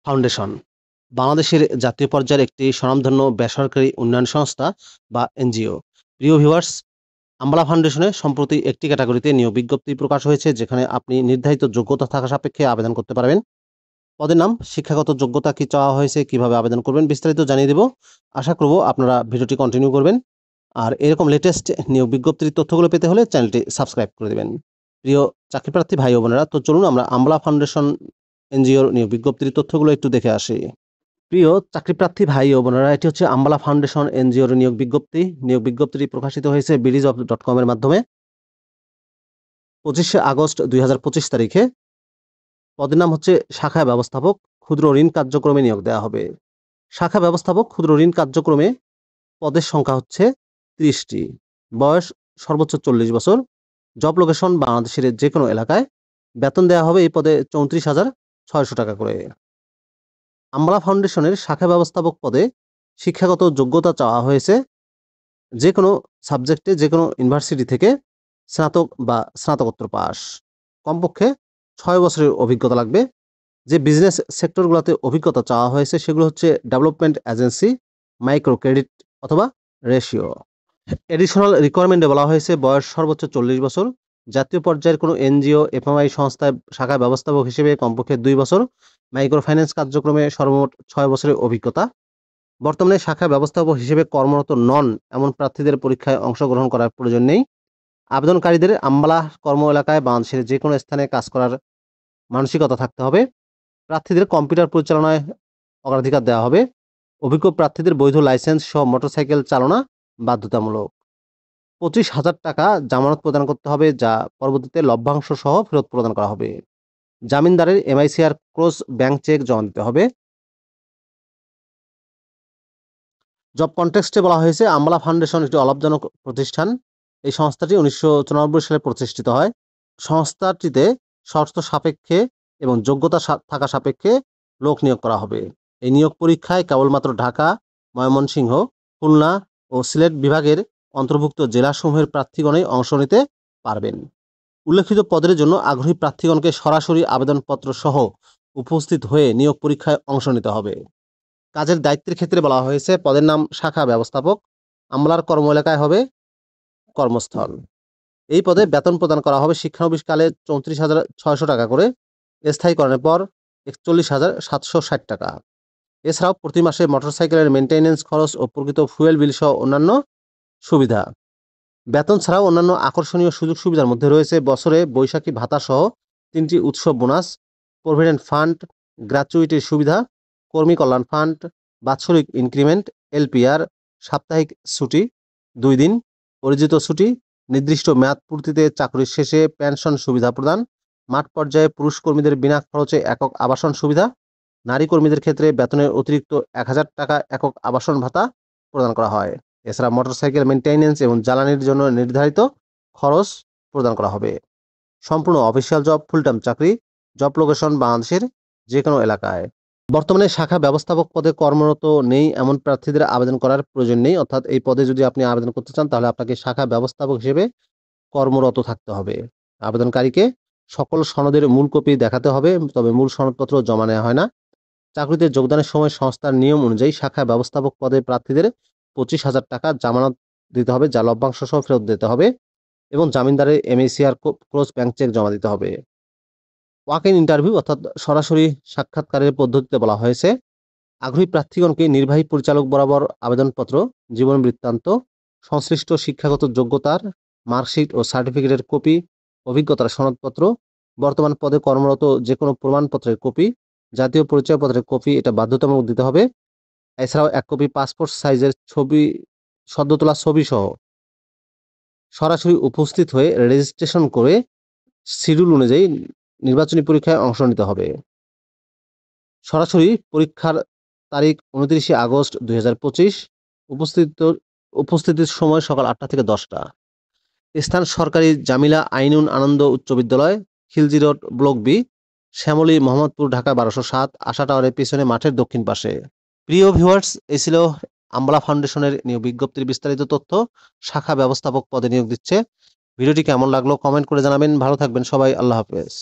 Foundation বাংলাদেশের জাতীয় পর্যায়ের একটি স্বনামধন্য বেসরকারি উন্নয়ন সংস্থা বা এনজিও। প্রিয় ভিউয়ার্স, আম্বালা ফাউন্ডেশনে সম্প্রতি একটি ক্যাটাগরিতে নিয়োগ বিজ্ঞপ্তি প্রকাশ হয়েছে, যেখানে আপনি নির্ধারিত যোগ্যতা থাকা সাপেক্ষে আবেদন করতে পারবেন। পদের নাম, শিক্ষাগত যোগ্যতা কি চাওয়া হয়েছে, কিভাবে আবেদন করবেন, বিস্তারিত জানিয়ে দেব। আশা করব আপনারা ভিডিওটি কন্টিনিউ করবেন। আর এরকম লেটেস্ট নিয়োগ বিজ্ঞপ্তির তথ্যগুলো পেতে হলে চ্যানেলটি সাবস্ক্রাইব করে দেবেন। প্রিয় চাকরিপ্রার্থী ভাই ও বোনেরা, তো চলুন আমরা আম্বালা ফাউন্ডেশন এনজিওর নিয়োগ বিজ্ঞপ্তির তথ্যগুলো একটু দেখে আসি। প্রিয় চাকরিপ্রার্থী ভাই ও বোনেরা, এটি হচ্ছে আম্বালা ফাউন্ডেশন এনজিওর নিয়োগ বিজ্ঞপ্তি। নিয়োগ বিজ্ঞপ্তিটি প্রকাশিত হয়েছে BDJobs.com এর মাধ্যমে 25শে আগস্ট 2025 তারিখে। পদের নাম হচ্ছে শাখা ব্যবস্থাপক, ক্ষুদ্র ঋণ কার্যক্রমে নিয়োগ দেওয়া হবে। শাখা ব্যবস্থাপক, ক্ষুদ্র ঋণ কার্যক্রমে পদের সংখ্যা হচ্ছে 30টি। বয়স সর্বোচ্চ 40 বছর। জব লোকেশন বাংলাদেশের যে কোনো এলাকায়। বেতন দেওয়া হবে এই পদে 34,600 টাকা করে। আম্বালা ফাউন্ডেশনের শাখা ব্যবস্থাপক পদে শিক্ষাগত যোগ্যতা চাওয়া হয়েছে যে কোনো সাবজেক্টে, যে কোনো ইউনিভার্সিটি থেকে স্নাতক বা স্নাতকোত্তর পাস। কমপক্ষে 6 বছরের অভিজ্ঞতা লাগবে। যে বিজনেস সেক্টরগুলোতে অভিজ্ঞতা চাওয়া হয়েছে সেগুলো হচ্ছে ডেভেলপমেন্ট এজেন্সি, মাইক্রো ক্রেডিট অথবা রেশিও। এডিশনাল রিকোয়ারমেন্টে বলা হয়েছে বয়স সর্বোচ্চ 40 বছর। জাতীয় পর্যায়ের কোনো এনজিও, এফএমআই সংস্থায় শাখা ব্যবস্থাপক হিসেবে কমপক্ষে 2 বছর। মাইক্রো ফাইন্যান্স কার্যক্রমে সর্বমোট 6 বছরের অভিজ্ঞতা। বর্তমানে শাখা ব্যবস্থাপক হিসেবে কর্মরত নন এমন প্রার্থীদের পরীক্ষায় অংশগ্রহণ করার প্রয়োজন নেই। আবেদনকারীদের আম্বালা কর্ম এলাকায় বাংলাদেশের যে কোনো স্থানে কাজ করার মানসিকতা থাকতে হবে। প্রার্থীদের কম্পিউটার পরিচালনায় অগ্রাধিকার দেওয়া হবে। অভিজ্ঞ প্রার্থীদের বৈধ লাইসেন্স সহ মোটরসাইকেল চালনা বাধ্যতামূলক। 25,000 টাকা জামানত প্রদান করতে হবে, যা পরবর্তীতে লভ্যাংশ সহ ফেরত প্রদান করা হবে। জামিনদারের MICR ক্রস ব্যাংক চেক জমা দিতে হবে। জব কনটেক্সটে বলা হয়েছে আম্বালা ফাউন্ডেশন একটি অলাভজনক প্রতিষ্ঠান। এই সংস্থাটি 1994 সালে প্রতিষ্ঠিত হয়। সংস্থাটিতে শর্ত সাপেক্ষে এবং যোগ্যতা থাকা সাপেক্ষে লোক নিয়োগ করা হবে। এই নিয়োগ পরীক্ষায় কেবলমাত্র ঢাকা, ময়মনসিংহ, খুলনা ও সিলেট বিভাগের অন্তর্ভুক্ত জেলাসমূহের প্রার্থীগণই অংশ নিতে পারবেন। উল্লেখিত পদের জন্য আগ্রহী প্রার্থীগণকে সরাসরি আবেদনপত্র সহ উপস্থিত হয়ে নিয়োগ পরীক্ষায় অংশ নিতে হবে। কাজের দায়িত্বের ক্ষেত্রে বলা হয়েছে পদের নাম শাখা ব্যবস্থাপক। আম্বালার কর্ম এলাকায় হবে কর্মস্থল। এই পদে বেতন প্রদান করা হবে শিক্ষানবিশকালে 34,600 টাকা করে, স্থায়ীকরণের পর 41,760 টাকা। এছাড়াও প্রতি মাসে মোটরসাইকেলের মেইনটেনেন্স খরচ ও প্রকৃত ফুয়েল বিল সহ অন্যান্য সুবিধা। বেতন ছাড়াও অন্যান্য আকর্ষণীয় সুযোগ সুবিধার মধ্যে রয়েছে বছরে বৈশাখী ভাতা সহ 3টি উৎসব বোনাস, প্রভিডেন্ট ফান্ড, গ্র্যাচুইটির সুবিধা, কর্মী কল্যাণ ফান্ড, বাৎসরিক ইনক্রিমেন্ট, LPR, সাপ্তাহিক ছুটি 2 দিন, অর্জিত ছুটি, নির্দিষ্ট মেয়াদ পূর্তিতে চাকরির শেষে পেনশন সুবিধা প্রদান, মাঠ পর্যায়ে পুরুষ কর্মীদের বিনা খরচে একক আবাসন সুবিধা, নারী কর্মীদের ক্ষেত্রে বেতনের অতিরিক্ত 1,000 টাকা একক আবাসন ভাতা প্রদান করা হয়। এছাড়া মোটরসাইকেল মেইনটেনেন্স এবং জ্বালানির জন্য নির্ধারিত খরচ প্রদান করা হবে। সম্পূর্ণ অফিসিয়াল জব, ফুল টাইম চাকরি। জব লোকেশন বাংলাদেশের যে কোনো এলাকায়। বর্তমানে শাখা ব্যবস্থাপক পদে কর্মরত নেই এমন প্রার্থীদের আবেদন করার প্রয়োজন নেই। অর্থাৎ এই পদে যদি আপনি আবেদন করতে চান তাহলে আপনাকে শাখা ব্যবস্থাপক হিসেবে কর্মরত থাকতে হবে। আবেদনকারীকে সকল সনদের মূল কপি দেখাতে হবে, তবে মূল সনদপত্র জমা নেওয়া হয় না। চাকরিতে যোগদানের সময় সংস্থার নিয়ম অনুযায়ী শাখা ব্যবস্থাপক পদে প্রার্থীদের 25,000 টাকা জামানত দিতে হবে, যা লভ্যাংশ সহ ফেরত দিতে হবে, এবং জামিনদারের MICR ক্রস ব্যাংক চেক জমা দিতে হবে। ওয়াক ইন ইন্টারভিউ অর্থাৎ সরাসরি সাক্ষাৎকারের পদ্ধতিতে বলা হয়েছে আগ্রহী প্রার্থীগণকে নির্বাহী পরিচালক বরাবর আবেদনপত্র, জীবন বৃত্তান্ত, সংশ্লিষ্ট শিক্ষাগত যোগ্যতার মার্কশিট ও সার্টিফিকেটের কপি, অভিজ্ঞতার সনদপত্র, বর্তমান পদে কর্মরত যে কোনো প্রমাণপত্রের কপি, জাতীয় পরিচয়পত্রের কপি, এটা বাধ্যতামূলক দিতে হবে। এছাড়াও 1 কপি পাসপোর্ট সাইজের ছবি, সদ্য তোলা ছবি সহ সরাসরি উপস্থিত হয়ে রেজিস্ট্রেশন করে শিডিউল অনুযায়ী নির্বাচনী পরীক্ষায় অংশ নিতে হবে। সরাসরি পরীক্ষার তারিখ 29শে আগস্ট 2025। উপস্থিতির সময় সকাল 8টা থেকে 10টা। স্থান সরকারি জামিলা আইনুন আনন্দ উচ্চ বিদ্যালয়, Khilji road, block B, Shyamoli, Mohammadpur, Dhaka 1207, আশা টাওয়ারের পিছনে মাঠের দক্ষিণ পাশে। প্রিয় ভিউয়ার্স, এই ছিল আম্বালা ফাউন্ডেশনের নিয়োগ বিজ্ঞপ্তির বিস্তারিত তথ্য। শাখা ব্যবস্থাপক পদে নিয়োগ দিচ্ছে। ভিডিওটি কেমন লাগলো কমেন্ট করে জানাবেন। ভালো থাকবেন সবাই। আল্লাহ হাফেজ।